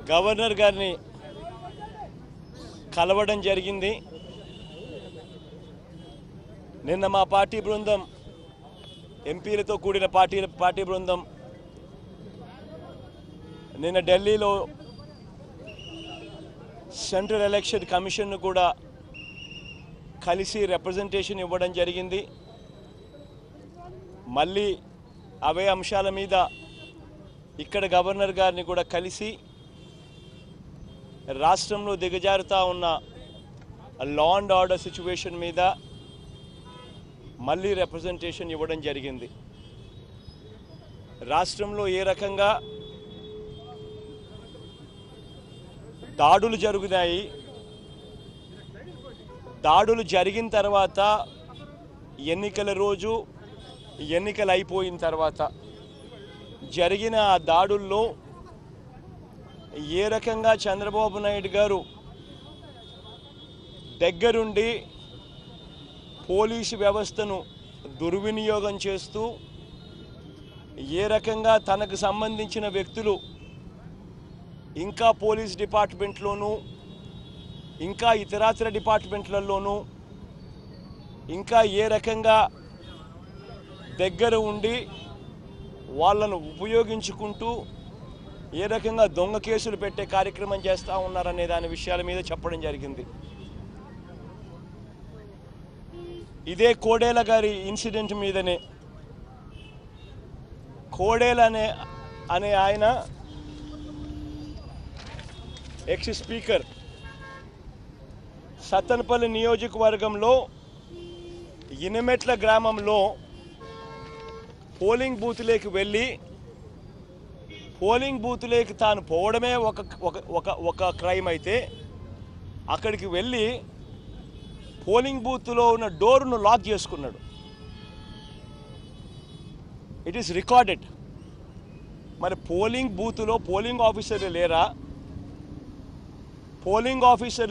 Governor గారిని కలవడం జరిగింది. నిన్న మా పార్టీ బృందం, ఎంపీలతో కూడిన పార్టీ బృందం నిన్న ఢిల్లీలో సెంట్రల్ ఎలక్షన్ కమిషన్ను కూడా కలిసి రిప్రజెంటేషన్ ఇవ్వడం జరిగింది. మళ్ళీ అవే అంశాల మీద ఇక్కడ గవర్నర్ గారిని కూడా కలిసి రాష్ట్రంలో దిగజారుతా ఉన్న లా అండ్ ఆర్డర్ సిచ్యువేషన్ మీద మళ్ళీ రిప్రజెంటేషన్ ఇవ్వడం జరిగింది. రాష్ట్రంలో ఏ రకంగా దాడులు జరుగుతాయి, దాడులు జరిగిన తర్వాత ఎన్నికల రోజు, ఎన్నికలు అయిపోయిన తర్వాత జరిగిన ఆ దాడుల్లో ఏ రకంగా చంద్రబాబు నాయుడు గారు దగ్గరుండి పోలీసు వ్యవస్థను దుర్వినియోగం చేస్తూ ఏ రకంగా తనకు సంబంధించిన వ్యక్తులు ఇంకా పోలీస్ డిపార్ట్మెంట్లోనూ ఇంకా ఇతరాతర డిపార్ట్మెంట్లలోనూ ఇంకా ఏ రకంగా దగ్గర ఉండి వాళ్ళను ఉపయోగించుకుంటూ ఏ రకంగా దొంగ కేసులు పెట్టే కార్యక్రమం చేస్తూ ఉన్నారనే దాని విషయాల మీద చెప్పడం జరిగింది. ఇదే కోడేల గారి ఇన్సిడెంట్ మీదనే కోడేల అనే ఆయన ఎక్స్ స్పీకర్ సత్తెనపల్లి నియోజకవర్గంలో ఇనమెట్ల గ్రామంలో పోలింగ్ బూత్లోకి వెళ్ళి పోలింగ్ బూత్లోకి తాను పోవడమే ఒక క్రైమ్ అయితే అక్కడికి వెళ్ళి పోలింగ్ బూత్లో ఉన్న డోర్ను లాక్ చేసుకున్నాడు. It is recorded. మరి పోలింగ్ బూత్లో పోలింగ్ ఆఫీసర్లు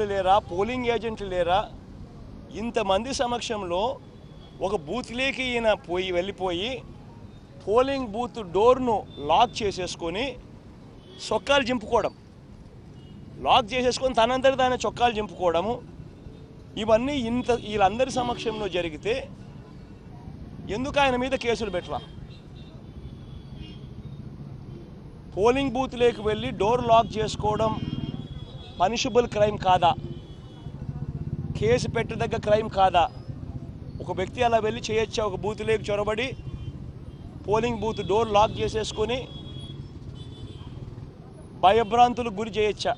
లేరా, పోలింగ్ ఏజెంట్లు లేరా? ఇంతమంది సమక్షంలో ఒక బూత్లోకి ఈయన వెళ్ళిపోయి పోలింగ్ బూత్ డోర్ను లాక్ చేసేసుకొని చొక్కాలు చింపుకోవడం, లాక్ చేసేసుకొని తనంతటి తానే చొక్కాలు చింపుకోవడము, ఇవన్నీ వీళ్ళందరి సమక్షంలో జరిగితే ఎందుకు ఆయన మీద కేసులు పెట్టరా? పోలింగ్ బూత్లోకి వెళ్ళి డోర్ లాక్ చేసుకోవడం పనిషబుల్ క్రైమ్ కాదా? కేసు పెట్టదగ్గ క్రైమ్ కాదా? ఒక వ్యక్తి అలా వెళ్ళి చేయొచ్చా? ఒక బూత్లోకి చొరబడి పోలింగ్ బూత్ డోర్ లాక్ చేసేసుకొని భయభ్రాంతులకు గురి చేయొచ్చా?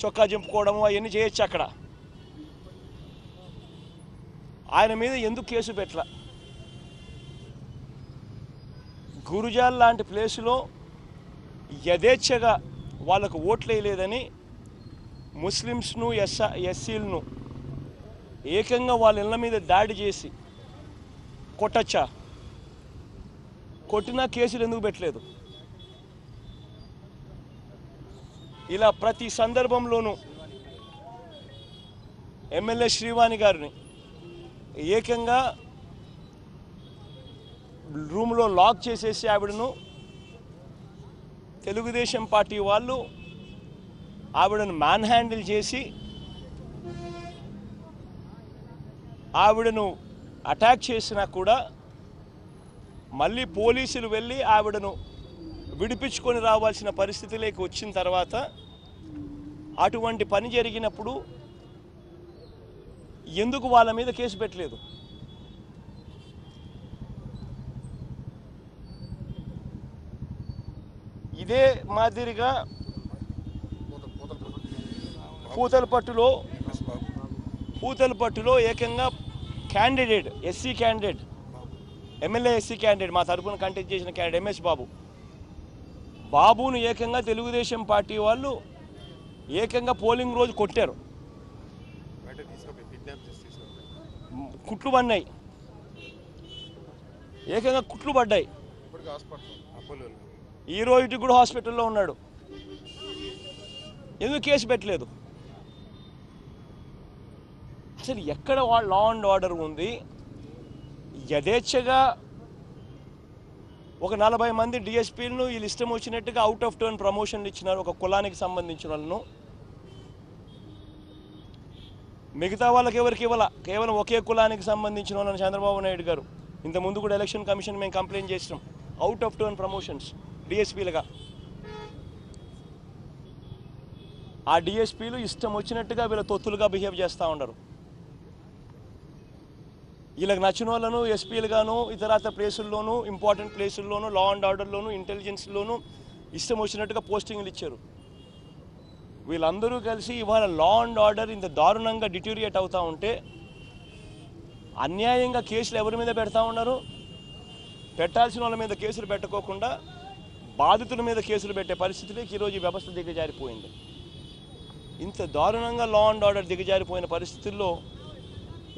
చొక్కా చింపుకోవడము అవన్నీ చేయొచ్చా? అక్కడ ఆయన మీద ఎందుకు కేసు పెట్టలా? గురుజాల్ లాంటి ప్లేసులో యథేచ్ఛగా వాళ్ళకు ఓట్లు వేయలేదని ముస్లిమ్స్ను ఎస్సీలను ఏకంగా వాళ్ళ ఇళ్ళ మీద దాడి చేసి కొట్టచ్చా? కొట్టినా కేసులు ఎందుకు పెట్టలేదు? ఇలా ప్రతి సందర్భంలోనూ ఎమ్మెల్యే శ్రీవాణి గారిని ఏకంగా రూమ్లో లాక్ చేసేసి ఆవిడను తెలుగుదేశం పార్టీ వాళ్ళు ఆవిడను మ్యాన్ హ్యాండిల్ చేసి ఆవిడను అటాక్ చేసినా కూడా మళ్ళీ పోలీసులు వెళ్ళి ఆవిడను విడిపించుకొని రావాల్సిన పరిస్థితిలోకి వచ్చిన తర్వాత అటువంటి పని జరిగినప్పుడు ఎందుకు వాళ్ళ మీద కేసు పెట్టలేదు? ఇదే మాదిరిగా పూతలపట్టులో ఏకంగా candidate SC candidate MLA SC candidate మా తరఫున కంటెస్ట్ చేసిన క్యాండిడేట్ ఎంఎస్ బాబును ఏకంగా తెలుగుదేశం పార్టీ వాళ్ళు ఏకంగా పోలింగ్ రోజు కొట్టారు. కుట్లు పడినాయి, ఏకంగా కుట్లు పడ్డాయి. ఈ రోజుకి కూడా హాస్పిటల్లో ఉన్నాడు. ఎందుకు కేసు పెట్టలేదు? అసలు ఎక్కడ లా అండ్ ఆర్డర్ ఉంది? యథేచ్ఛగా ఒక 40 మంది డిఎస్పీలను వీళ్ళు ఇష్టం వచ్చినట్టుగా అవుట్ ఆఫ్ టర్న్ ప్రమోషన్లు ఇచ్చినారు ఒక కులానికి సంబంధించిన వాళ్ళను. మిగతా వాళ్ళకి ఎవరికి ఇవ్వాల, కేవలం ఒకే కులానికి సంబంధించిన వాళ్ళని చంద్రబాబు నాయుడు గారు. ఇంతకుముందు కూడా ఎలక్షన్ కమిషన్ మేము కంప్లైంట్ చేసినాం, అవుట్ ఆఫ్ టర్న్ ప్రమోషన్స్ డిఎస్పీలుగా. ఆ డిఎస్పీలు ఇష్టం వచ్చినట్టుగా వీళ్ళ తొత్తులుగా బిహేవ్ చేస్తూ ఉన్నారు. వీళ్ళకి నచ్చిన వాళ్ళను ఎస్పీలుగాను ఇతరత్ర ప్లేసుల్లోనూ, ఇంపార్టెంట్ ప్లేసుల్లోనూ, లా అండ్ ఆర్డర్లోనూ, ఇంటెలిజెన్స్లోనూ ఇష్టం వచ్చినట్టుగా పోస్టింగ్లు ఇచ్చారు. వీళ్ళందరూ కలిసి ఇవాళ లా అండ్ ఆర్డర్ ఇంత దారుణంగా డిటూరియేట్ అవుతూ ఉంటే అన్యాయంగా కేసులు ఎవరి మీద పెడతా ఉన్నారు? పెట్టాల్సిన వాళ్ళ మీద కేసులు పెట్టకోకుండా బాధితుల మీద కేసులు పెట్టే పరిస్థితిలోకి ఈరోజు ఈ వ్యవస్థ దిగజారిపోయింది. ఇంత దారుణంగా లా అండ్ ఆర్డర్ దిగజారిపోయిన పరిస్థితుల్లో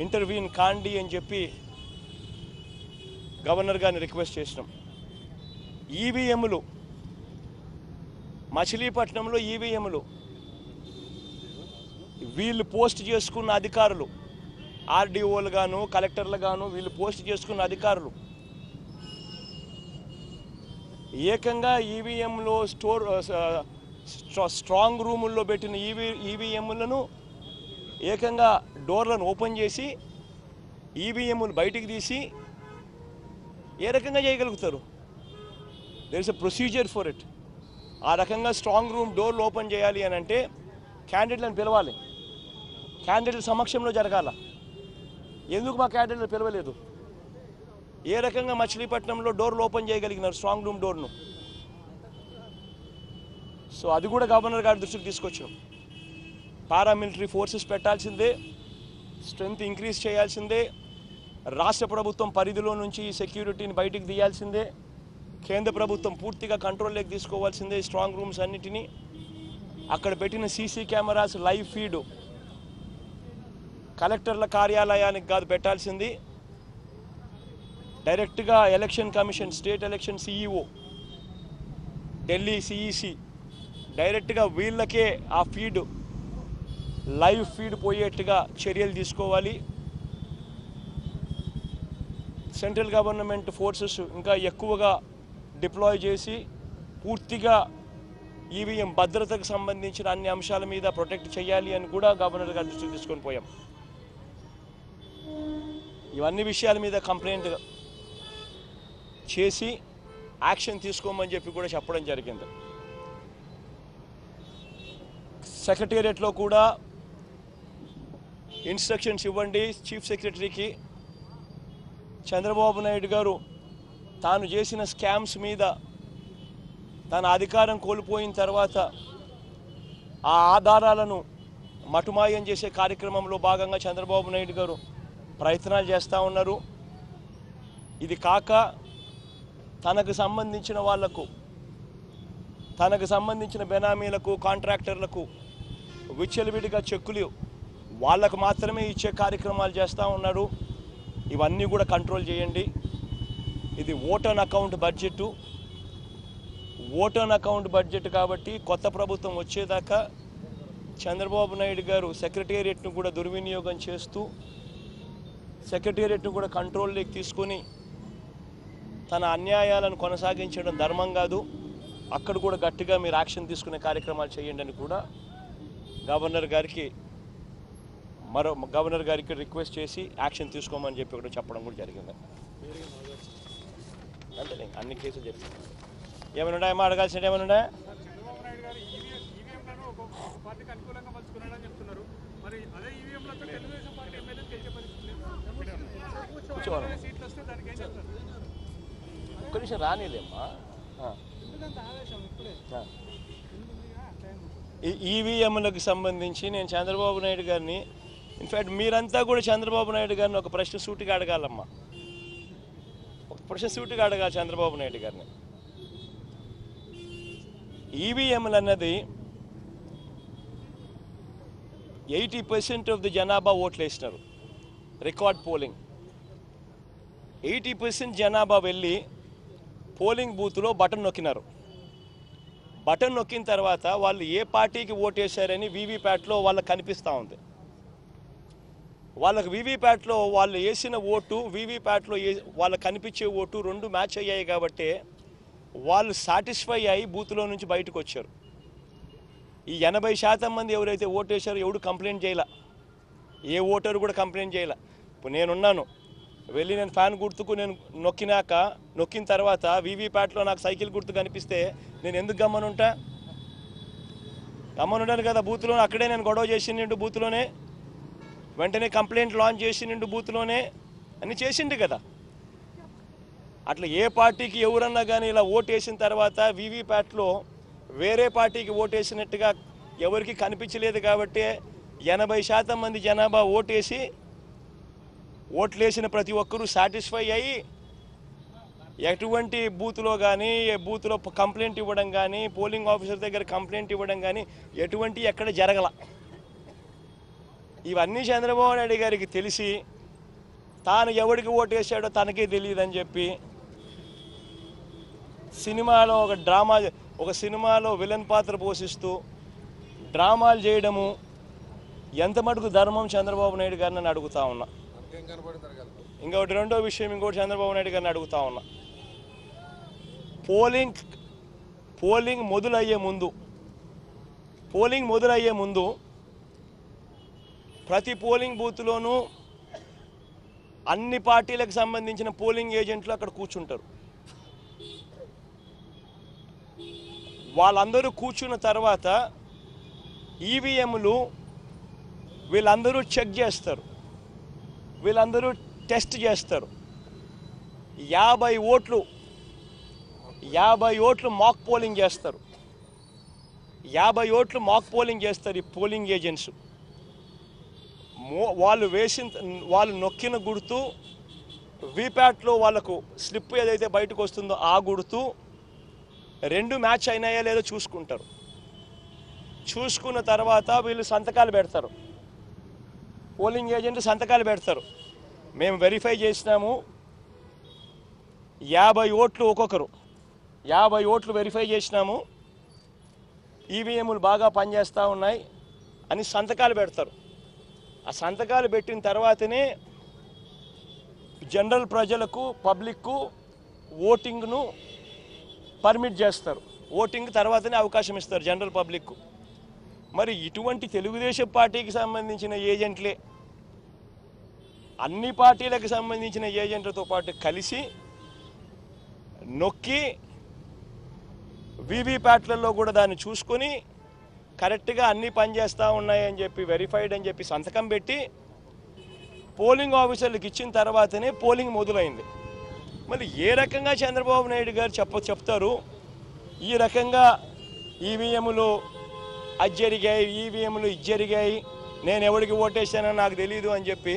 ఇంటర్వ్యూన్ కాండి అని చెప్పి గవర్నర్ గారిని రిక్వెస్ట్ చేసినాం. ఈవీఎంలు మచిలీపట్నంలో ఈవీఎంలు వీళ్ళు పోస్ట్ చేసుకున్న అధికారులు, ఆర్డీఓలు గాను కలెక్టర్లు గాను వీళ్ళు పోస్ట్ చేసుకున్న అధికారులు ఏకంగా ఈవీఎంలో స్ట్రాంగ్ రూముల్లో పెట్టిన ఈవీఎంలను ఏకంగా డోర్లను ఓపెన్ చేసి ఈవీఎంలు బయటికి తీసి ఏ రకంగా చేయగలుగుతారు? There is a procedure for it. ఆ రకంగా స్ట్రాంగ్ రూమ్ డోర్లు ఓపెన్ చేయాలి అని అంటే క్యాండిడేట్లను పిలవాలి, క్యాండిడేట్ల సమక్షంలో జరగాల. ఎందుకు మా క్యాండిడేట్లు పిలవలేదు? ఏ రకంగా మచిలీపట్నంలో డోర్లు ఓపెన్ చేయగలిగినారు స్ట్రాంగ్ రూమ్ డోర్ను? సో అది కూడా గవర్నర్ గారి దృష్టికి తీసుకొచ్చాం. పారామిలిటరీ ఫోర్సెస్ పెట్టాల్సిందే, స్ట్రెంగ్త్ ఇంక్రీజ్ చేయాల్సిందే, రాష్ట్ర ప్రభుత్వం పరిధిలో నుంచి ఈ సెక్యూరిటీని బయటికి తీయాల్సిందే, కేంద్ర ప్రభుత్వం పూర్తిగా కంట్రోల్లోకి తీసుకోవాల్సిందే స్ట్రాంగ్ రూమ్స్ అన్నిటినీ. అక్కడ పెట్టిన సీసీ కెమెరాస్ లైవ్ ఫీడ్ కలెక్టర్ల కార్యాలయానికి కాదు పెట్టాల్సింది, డైరెక్ట్గా election commission, state election CEO, Delhi CEC డైరెక్ట్గా వీళ్ళకే ఆ ఫీడ్ లైవ్ ఫీడ్ పోయేట్టుగా చర్యలు తీసుకోవాలి. సెంట్రల్ గవర్నమెంట్ ఫోర్సెస్ ఇంకా ఎక్కువగా డిప్లాయ్ చేసి పూర్తిగా ఈవీఎం భద్రతకు సంబంధించిన అన్ని అంశాల మీద ప్రొటెక్ట్ చేయాలి అని కూడా గవర్నర్ గారి దృష్టికి తీసుకొని పోయాం. ఇవన్నీ విషయాల మీద కంప్లైంట్ చేసి యాక్షన్ తీసుకోమని చెప్పి కూడా చెప్పడం జరిగింది. సెక్రటేరియట్లో కూడా ఇన్స్ట్రక్షన్స్ ఇవ్వండి చీఫ్ సెక్రటరీకి. చంద్రబాబు నాయుడు గారు తాను చేసిన స్కామ్స్ మీద తన అధికారం కోల్పోయిన తర్వాత ఆ ఆధారాలను మటుమాయం చేసే కార్యక్రమంలో భాగంగా చంద్రబాబు నాయుడు గారు ప్రయత్నాలు చేస్తూ ఉన్నారు. ఇది కాక తనకు సంబంధించిన వాళ్లకు, తనకు సంబంధించిన బెనామీలకు, కాంట్రాక్టర్లకు విచ్చలవిడిగా చెక్కులు వాళ్ళకు మాత్రమే ఇచ్చే కార్యక్రమాలు చేస్తూ ఉన్నారు. ఇవన్నీ కూడా కంట్రోల్ చేయండి. ఇది vote on account budget, vote on account budget కాబట్టి కొత్త ప్రభుత్వం వచ్చేదాకా చంద్రబాబు నాయుడు గారు సెక్రటేరియట్ను కూడా దుర్వినియోగం చేస్తూ సెక్రటేరియట్ను కూడా కంట్రోల్లోకి తీసుకొని తన అన్యాయాలను కొనసాగించడం ధర్మం కాదు. అక్కడ కూడా గట్టిగా మీరు యాక్షన్ తీసుకునే కార్యక్రమాలు చేయండి అని కూడా గవర్నర్ గారికి రిక్వెస్ట్ చేసి యాక్షన్ తీసుకోమని చెప్పి కూడా చెప్పడం కూడా జరిగింది. అంటే అన్ని కేసులు జరిగింది. ఏమైనా ఉన్నాయమ్మా, అడగాల్సిన ఏమైనా ఉన్నాయా? ఒక్క నిమిషం రానిలేమ్మా. ఈవీఎంలకు సంబంధించి నేను చంద్రబాబు నాయుడు గారిని, ఇన్ఫ్యాక్ట్ మీరంతా కూడా చంద్రబాబు నాయుడు గారిని ఒక ప్రశ్న సూటిగా అడగాలమ్మా, ఒక ప్రశ్న సూటిగా అడగాలి చంద్రబాబు నాయుడు గారిని. ఈవీఎంలు అన్నది 80% ఆఫ్ ది జనాభా ఓట్లు వేసినారు. రికార్డ్ పోలింగ్ 80% జనాభా వెళ్ళి పోలింగ్ బూత్లో బటన్ నొక్కినారు. బటన్ నొక్కిన తర్వాత వాళ్ళు ఏ పార్టీకి ఓటేశారని వీవీప్యాట్లో వాళ్ళకి కనిపిస్తూ ఉంది. వాళ్ళకి వీవీప్యాట్లో వాళ్ళు వేసిన ఓటు వీవీప్యాట్లో వాళ్ళకి కనిపించే ఓటు రెండు మ్యాచ్ అయ్యాయి కాబట్టి వాళ్ళు సాటిస్ఫై అయ్యి బూత్లో నుంచి బయటకు వచ్చారు. ఈ 80% మంది ఎవరైతే ఓటేశారో ఎవడు కంప్లైంట్ చేయాల, ఏ ఓటరు కూడా కంప్లైంట్ చేయాల. ఇప్పుడు నేనున్నాను, వెళ్ళి నేను ఫ్యాన్ గుర్తుకు నేను నొక్కిన తర్వాత వీవీప్యాట్లో నాకు సైకిల్ గుర్తు కనిపిస్తే నేను ఎందుకు గమ్మనుంటాను కదా. బూత్లో అక్కడే నేను గొడవ చేసిండు, బూత్లోనే వెంటనే కంప్లైంట్ లాంచ్ చేసిండు, బూత్లోనే అన్ని చేసిండు కదా. అట్లా ఏ పార్టీకి ఎవరన్నా కానీ ఇలా ఓటేసిన తర్వాత వీవీప్యాట్లో వేరే పార్టీకి ఓటేసినట్టుగా ఎవరికి కనిపించలేదు కాబట్టి 80% మంది జనాభా ఓట్లేసిన ప్రతి ఒక్కరూ సాటిస్ఫై అయ్యి ఎటువంటి బూత్లో కానీ బూత్లో కంప్లైంట్ ఇవ్వడం కానీ పోలింగ్ ఆఫీసర్ దగ్గర కంప్లైంట్ ఇవ్వడం కానీ ఎటువంటి ఎక్కడ జరగల. ఇవన్నీ చంద్రబాబు నాయుడు గారికి తెలిసి తాను ఎవరికి ఓటేసాడో తనకే తెలియదని చెప్పి సినిమాలో ఒక సినిమాలో విలన్ పాత్ర పోషిస్తూ డ్రామాలు చేయడము ఎంత మటుకు ధర్మం చంద్రబాబు నాయుడు గారిని అడుగుతా ఉన్నా. ఇంకొకటి రెండో విషయం, ఇంకోటి చంద్రబాబు నాయుడు గారిని అడుగుతా ఉన్నా. పోలింగ్ మొదలయ్యే ముందు ప్రతి పోలింగ్ బూత్లోనూ అన్ని పార్టీలకు సంబంధించిన పోలింగ్ ఏజెంట్లు అక్కడ కూర్చుంటారు. వాళ్ళందరూ కూర్చున్న తర్వాత ఈవీఎంలు వీళ్ళందరూ చెక్ చేస్తారు, వీళ్ళందరూ టెస్ట్ చేస్తారు. 50 ఓట్లు మాక్ పోలింగ్ చేస్తారు. 50 ఓట్లు మాక్ పోలింగ్ చేస్తారు ఈ పోలింగ్ ఏజెంట్స్. వాళ్ళు నొక్కిన గుర్తు వీప్యాట్లో వాళ్ళకు స్లిప్ ఏదైతే బయటకు వస్తుందో ఆ గుర్తు రెండు మ్యాచ్ అయినాయా లేదో చూసుకుంటారు. చూసుకున్న తర్వాత వీళ్ళు సంతకాలు పెడతారు, పోలింగ్ ఏజెంట్ సంతకాలు పెడతారు. మేము వెరిఫై చేసినాము 50 ఓట్లు ఒక్కొక్కరు 50 ఓట్లు వెరిఫై చేసినాము, ఈవీఎంలు బాగా పనిచేస్తూ ఉన్నాయి అని సంతకాలు పెడతారు. ఆ సంతకాలు పెట్టిన తర్వాతనే జనరల్ ప్రజలకు పబ్లిక్కు ఓటింగ్ను పర్మిట్ చేస్తారు. ఓటింగ్ తర్వాతనే అవకాశం ఇస్తారు జనరల్ పబ్లిక్కు. మరి ఇటువంటి తెలుగుదేశం పార్టీకి సంబంధించిన ఏజెంట్లే అన్ని పార్టీలకు సంబంధించిన ఏజెంట్లతో పాటు కలిసి నొక్కి వీవీప్యాట్లలో కూడా దాన్ని చూసుకొని కరెక్ట్గా అన్నీ పనిచేస్తూ ఉన్నాయని చెప్పి వెరిఫైడ్ అని చెప్పి సంతకం పెట్టి పోలింగ్ ఆఫీసర్లకు ఇచ్చిన తర్వాతనే పోలింగ్ మొదలైంది. మరి ఏ రకంగా చంద్రబాబు నాయుడు గారు చెప్తారు ఈ రకంగా ఈవీఎంలు అది జరిగాయి, ఈవీఎంలు ఇది జరిగాయి, నేను ఎవరికి ఓటేసానో నాకు తెలియదు అని చెప్పి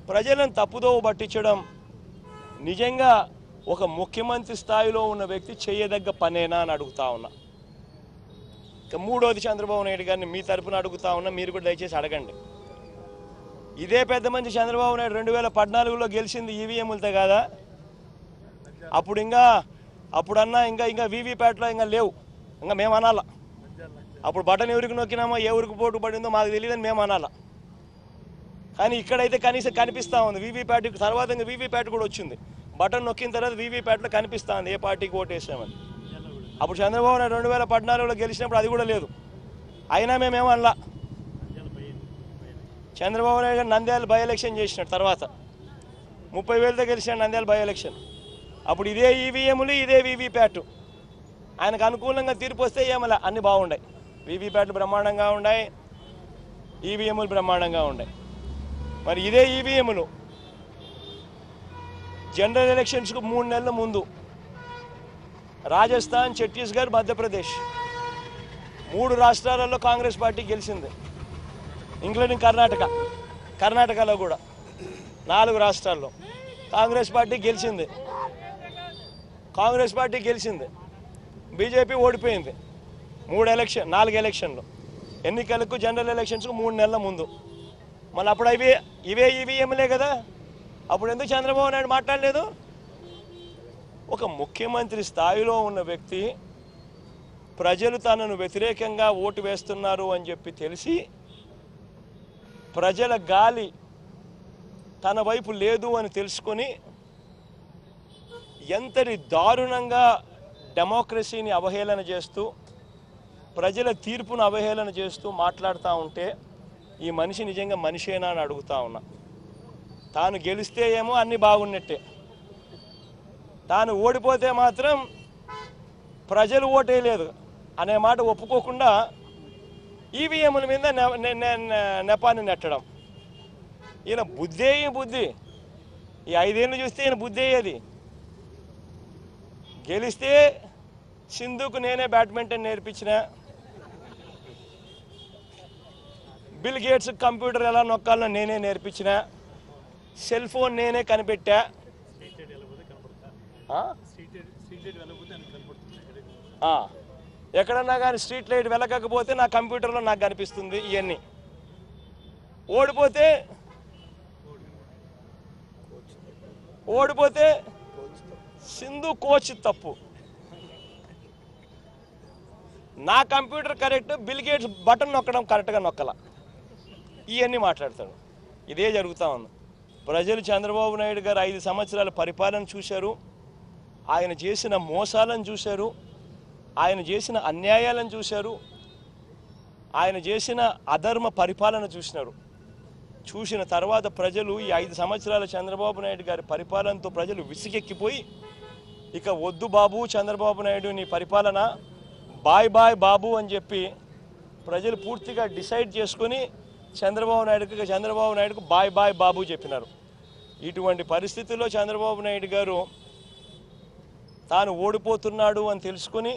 ప్రజలను తప్పుదోవ పట్టించడం నిజంగా ఒక ముఖ్యమంత్రి స్థాయిలో ఉన్న వ్యక్తి చేయదగ్గ పనేనా అని అడుగుతా ఉన్నా. ఇక మూడోది చంద్రబాబు నాయుడు గారిని మీ తరపున అడుగుతా ఉన్నా, మీరు కూడా దయచేసి అడగండి. ఇదే పెద్ద మంచి చంద్రబాబు నాయుడు 2014లో గెలిచింది ఈవీఎంలతో కాదా? అప్పుడన్నా ఇంకా వీవీప్యాట్లో ఇంకా లేవు, ఇంకా మేము అనాలా. అప్పుడు బటన్ ఎవరికి నొక్కినామో ఎవరికి పోటు పడిందో మాకు తెలియదని మేము అనాలా. కానీ ఇక్కడైతే కనీసం కనిపిస్తూ ఉంది వీవీప్యాట్ తర్వాత ఇంకా వీవీప్యాట్ కూడా వచ్చింది. బటన్ నొక్కిన తర్వాత వీవీప్యాట్లో కనిపిస్తూ ఉంది ఏ పార్టీకి ఓటేసామని. అప్పుడు చంద్రబాబు నాయుడు 2014లో గెలిచినప్పుడు అది కూడా లేదు, అయినా మేమేమనలా. చంద్రబాబు నాయుడు గారు నంద్యాల బై ఎలక్షన్ చేసినాడు, తర్వాత 30,000తో గెలిచినాడు నంద్యాల బై ఎలక్షన్. అప్పుడు ఇదే ఈవీఎంలు ఇదే వీవీప్యాట్ ఆయనకు అనుకూలంగా తీర్పు వస్తే ఏమలా అన్నీ బాగున్నాయి. వీవీప్యాట్లు బ్రహ్మాండంగా ఉన్నాయి, ఈవీఎంలు బ్రహ్మాండంగా ఉన్నాయి. మరి ఇదే ఈవీఎంలు జనరల్ ఎలక్షన్స్కు 3 నెలల ముందు రాజస్థాన్, ఛత్తీస్గఢ్, మధ్యప్రదేశ్ 3 రాష్ట్రాలలో కాంగ్రెస్ పార్టీ గెలిచింది, ఇంక్లూడింగ్ కర్ణాటకలో కూడా 4 రాష్ట్రాల్లో కాంగ్రెస్ పార్టీ గెలిచింది. బీజేపీ ఓడిపోయింది 4 ఎలక్షన్లు, ఎన్నికలకు జనరల్ ఎలక్షన్స్కు 3 నెలల ముందు. మళ్ళీ అప్పుడు ఇవే ఈవీఎంలే కదా, అప్పుడు ఎందుకు చంద్రబాబు నాయుడు మాట్లాడలేదు? ఒక ముఖ్యమంత్రి స్థాయిలో ఉన్న వ్యక్తి ప్రజలు తనను వ్యతిరేకంగా ఓటు వేస్తున్నారు అని చెప్పి తెలిసి ప్రజల గాలి తన వైపు లేదు అని తెలుసుకొని ఎంతటి దారుణంగా డెమోక్రసీని అవహేళన చేస్తూ ప్రజల తీర్పును అవహేళన చేస్తూ మాట్లాడుతూ ఉంటే ఈ మనిషి నిజంగా మనిషేనా అని అడుగుతా ఉన్నా. తాను గెలిస్తే ఏమో అన్నీ బాగున్నట్టే, తాను ఓడిపోతే మాత్రం ప్రజలు ఓటేయలేదు అనే మాట ఒప్పుకోకుండా ఈవీఎంల మీద నెపాన్ని నెట్టడం. ఈయన బుద్ధి ఈ 5 ఏళ్ళు చూస్తే ఈయన బుద్ధి అయ్యేది. గెలిస్తే సింధుకు నేనే బ్యాడ్మింటన్ నేర్పించిన, బిల్ గేట్స్ కంప్యూటర్ ఎలా నొక్కాలో నేనే నేర్పించిన, సెల్ ఫోన్ నేనే కనిపెట్టా. ఎక్కడన్నా కానీ స్ట్రీట్ లైట్ వెలగకపోతే నా కంప్యూటర్లో నాకు కనిపిస్తుంది. ఇవన్నీ ఓడిపోతే సింధు కోచ్ తప్పు, నా computer correct, bill gates button నొక్కడం కరెక్ట్గా నొక్కల. ఇవన్నీ మాట్లాడతాడు. ఇదే జరుగుతూ ఉంది. ప్రజలు చంద్రబాబు నాయుడు గారు 5 సంవత్సరాల పరిపాలన చూశారు, ఆయన చేసిన మోసాలను చూశారు, ఆయన చేసిన అన్యాయాలను చూశారు, ఆయన చేసిన అధర్మ పరిపాలన చూసినారు. చూసిన తర్వాత ప్రజలు ఈ 5 సంవత్సరాల చంద్రబాబు నాయుడు గారి పరిపాలనతో ప్రజలు విసిగెక్కిపోయి ఇక వద్దు బాబు చంద్రబాబు నాయుడు నీ పరిపాలన, బాయ్ బాయ్ బాబు అని చెప్పి ప్రజలు పూర్తిగా డిసైడ్ చేసుకొని చంద్రబాబు నాయుడుకు బాయ్ బాయ్ బాబు చెప్పినారు. ఇటువంటి పరిస్థితుల్లో చంద్రబాబు నాయుడు గారు తాను ఓడిపోతున్నాడు అని తెలుసుకొని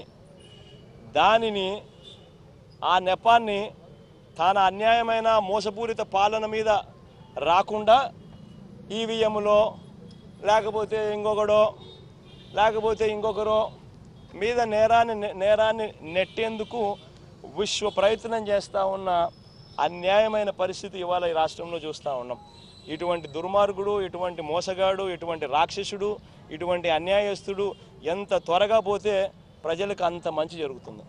దానిని, ఆ నెపాన్ని తన అన్యాయమైన మోసపూరిత పాలన మీద రాకుండా ఈవీఎంలో లేకపోతే ఇంకొకరో మీద నేరాన్ని నెట్టేందుకు విశ్వ ప్రయత్నం చేస్తూ ఉన్న అన్యాయమైన పరిస్థితి ఇవాళ ఈ రాష్ట్రంలో చూస్తూ ఉన్నాం. ఇటువంటి దుర్మార్గుడు, ఇటువంటి మోసగాడు, ఇటువంటి రాక్షసుడు, ఇటువంటి అన్యాయస్తుడు ఎంత త్వరగా పోతే ప్రజలకు అంత మంచి జరుగుతుంది.